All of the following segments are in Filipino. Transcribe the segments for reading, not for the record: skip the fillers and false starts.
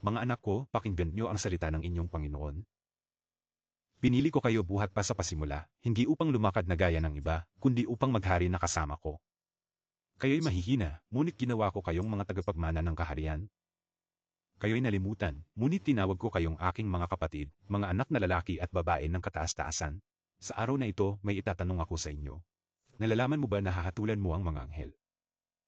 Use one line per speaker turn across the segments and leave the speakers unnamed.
Mga anak ko, pakinggan niyo ang salita ng inyong Panginoon. Pinili ko kayo buhat pa sa pasimula, hindi upang lumakad na gaya ng iba, kundi upang maghari na kasama ko. Kayo'y mahihina, ngunit ginawa ko kayong mga tagapagmana ng kaharian. Kayo'y nalimutan, ngunit tinawag ko kayong aking mga kapatid, mga anak na lalaki at babae ng kataas-taasan. Sa araw na ito, may itatanong ako sa inyo. Nalalaman mo ba na hahatulan mo ang mga anghel?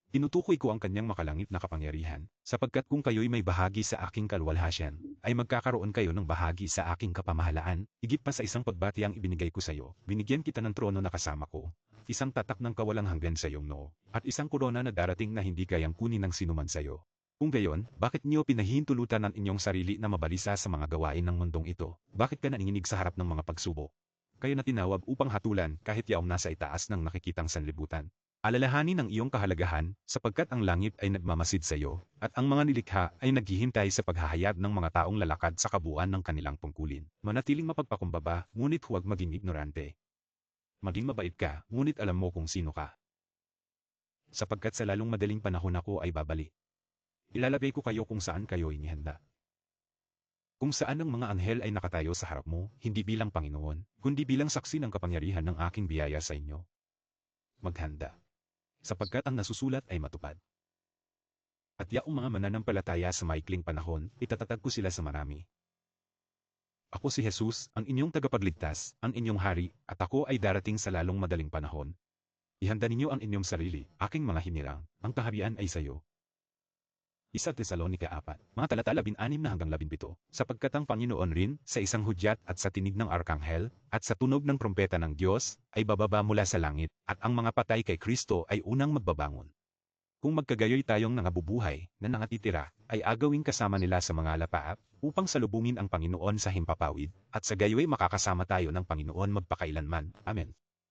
Tinutukoy ko ang kanyang makalangit na kapangyarihan, sapagkat kung kayo'y may bahagi sa aking kalwalhasyan, ay magkakaroon kayo ng bahagi sa aking kapamahalaan. Higit pa sa isang pagbati ang ibinigay ko sa iyo, binigyan kita ng trono na kasama ko, isang tatak ng kawalang hanggan sa iyong noo, at isang korona na darating na hindi kayang kunin ng sinuman sa iyo. Kung gayon, bakit niyo pinahihintulutan ang inyong sarili na mabalisa sa mga gawain ng mundong ito? Bakit ka nanginginig sa harap ng mga pagsubok? Kayo na tinawag upang hatulan kahit yaong nasa itaas ng nakikitang sanlibutan. Alalahanin ang iyong kahalagahan, sapagkat ang langit ay nagmamasid sa iyo, at ang mga nilikha ay naghihintay sa paghahayag ng mga taong lalakad sa kabuuan ng kanilang tungkulin. Manatiling mapagpakumbaba, ngunit huwag maging ignorante. Maging mabait ka, ngunit alam mo kung sino ka. Sapagkat sa lalong madaling panahon ako ay babalik. Ilalagay ko kayo kung saan kayo inihanda. Kung saan ang mga anghel ay nakatayo sa harap mo, hindi bilang Panginoon, kundi bilang saksi ng kapangyarihan ng aking biyaya sa inyo. Maghanda. Sapagkat ang nasusulat ay matupad. At yaong mga mananampalataya sa maikling panahon, itatatag ko sila sa marami. Ako si Jesus, ang inyong tagapagligtas, ang inyong hari, at ako ay darating sa lalong madaling panahon. Ihanda ninyo ang inyong sarili, aking mga hinirang, ang kaharian ay sa iyo. 1 Tesalonica 4, mga talata 16 na hanggang 17, sapagkat ang Panginoon rin, sa isang hudyat at sa tinig ng arkanghel, at sa tunog ng trompeta ng Diyos, ay bababa mula sa langit, at ang mga patay kay Kristo ay unang magbabangon. Kung magkagayoy tayong nangabubuhay, na nangatitira, ay agawing kasama nila sa mga alapaap, upang salubungin ang Panginoon sa himpapawid, at sa gayoy makakasama tayo ng Panginoon magpakailanman. Amen.